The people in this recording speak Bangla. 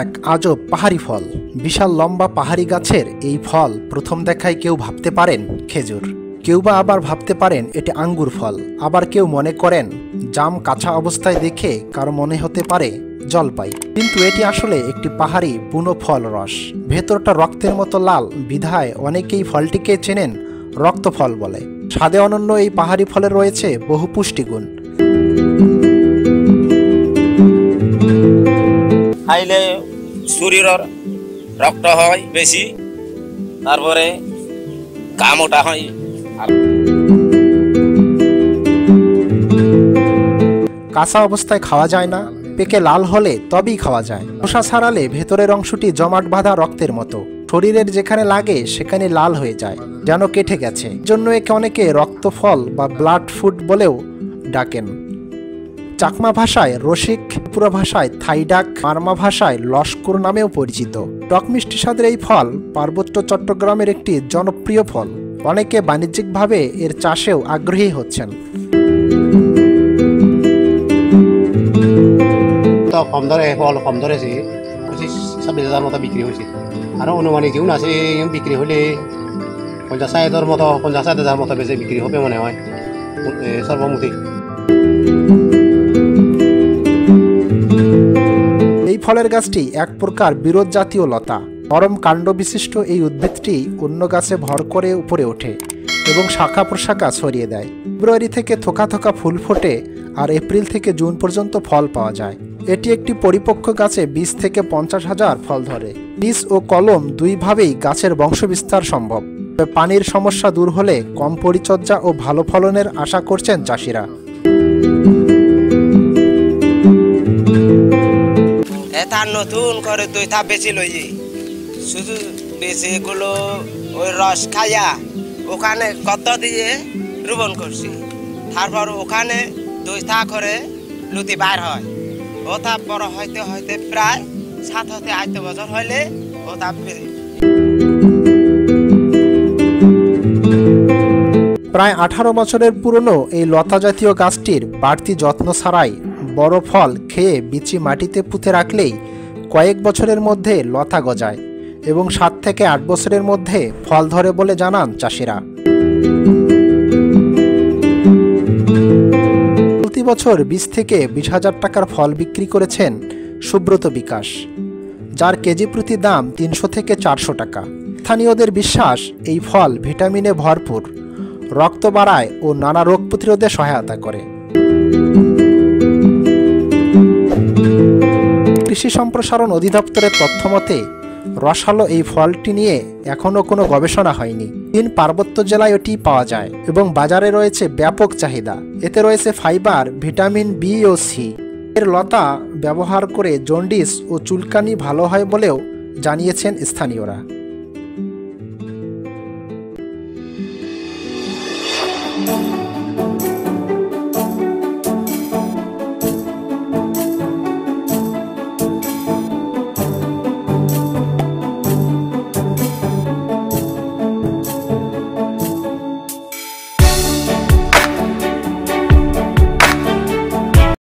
এক আজব পাহাড়ি ফল। বিশাল লম্বা পাহাড়ি গাছের এই ফল প্রথম দেখায় কেউ ভাবতে পারেন খেজুর, কেউ বা আবার ভাবতে পারেন এটি আঙ্গুর ফল, আবার কেউ মনে করেন জাম কাঁচা অবস্থায় দেখে কারো মনে হতে পারে জলপাই। কিন্তু এটি আসলে একটি পাহাড়ি বুনো ফল রস। ভেতরটা রক্তের মতো লাল বিধায় অনেকেই ফলটিকে চেনেন রক্ত ফল বলে। স্বাদে অনন্য এই পাহাড়ি ফলে রয়েছে বহু পুষ্টিগুণ। খাইলে শরীরের রক্ত হয় বেশি, তারপরে কামটা হয়। কাঁচা অবস্থায় খাওয়া যায় না, পেকে লাল হলে তবেই খাওয়া যায়। খোসা ছাড়ালে ভেতরের অংশটি জমাট বাঁধা রক্তের মতো, শরীরের যেখানে লাগে সেখানে লাল হয়ে যায়, যেন কেটে গেছে। জন্য একে অনেকে রক্ত ফল বা ব্লাড ফুড বলেও ডাকেন। চাকমা ভাষায় রসিক, ত্রিপুরা ভাষায় থাইডাক, মারমা ভাষায় লস্কর নামেও পরিচিত। টক মিষ্টি স্বাদের এই ফল পার্বত্য চট্টগ্রামের একটি জনপ্রিয় ফল। অনেকে বাণিজ্যিকভাবে এর চাষেও আগ্রহী হচ্ছেন। কম দরে ফল কম দরে 26,000 মতো বিক্রি হয়েছে, আর অনুমানিক যেমন আছে বিক্রি হলে 50,000 মতো 50,000 মতো বেশি বিক্রি হবে মনে হয় সর্বমুখী। এই ফলের গাছটি এক প্রকার বিরোধ জাতীয় লতা। নরম কাণ্ড বিশিষ্ট এই উদ্ভিদটি অন্য গাছে ভর করে উপরে ওঠে এবং শাখা প্রশাখা ছড়িয়ে দেয়। ফেব্রুয়ারি থেকে থোকা থোকা ফুল ফোটে আর এপ্রিল থেকে জুন পর্যন্ত ফল পাওয়া যায়। এটি একটি পরিপক্ক গাছে 20 থেকে 50,000 ফল ধরে। বীজ ও কলম দুইভাবেই গাছের বংশবিস্তার সম্ভব। পানির সমস্যা দূর হলে কম পরিচর্যা ও ভালো ফলনের আশা করছেন চাষিরা। তার নতুন করে দুই ধাপ বেশি লই, শুধু বেশি এগুলো ওই রস খাইয়া ওখানে গদ্দ দিয়ে রোপণ করছি। তারপর ওখানে দুই থা করে লুতি বাইর হয়। ও ধাপ বড় হইতে হইতে প্রায় 7 থেকে 8 বছর হইলে ও ধাপ প্রায় 18 বছরের পুরনো এই লতা জাতীয় গাছটির বাড়তি যত্ন ছাড়াই বড় ফল খেয়ে বিচি মাটিতে পুঁতে রাখলেই কয়েক বছরের মধ্যে লতা গজায় এবং 7 থেকে 8 বছরের মধ্যে ফল ধরে বলে জানান চাষিরা। প্রতি বছর 20 থেকে 20,000 টাকার ফল বিক্রি করেছেন সুব্রত বিকাশ, যার কেজি প্রতি দাম 300 থেকে 400 টাকা। স্থানীয়দের বিশ্বাস এই ফল ভিটামিনে ভরপুর, রক্ত বাড়ায় ও নানা রোগ প্রতিরোধে সহায়তা করে। কৃষি সম্প্রসারণ অধিদপ্তরের তথ্য মতে রসালো এই ফলটি নিয়ে এখনও কোনো গবেষণা হয়নি। 3 পার্বত্য জেলায় এটি পাওয়া যায় এবং বাজারে রয়েছে ব্যাপক চাহিদা। এতে রয়েছে ফাইবার, ভিটামিন বি ও সি। এর লতা ব্যবহার করে জন্ডিস ও চুলকানি ভালো হয় বলেও জানিয়েছেন স্থানীয়রা।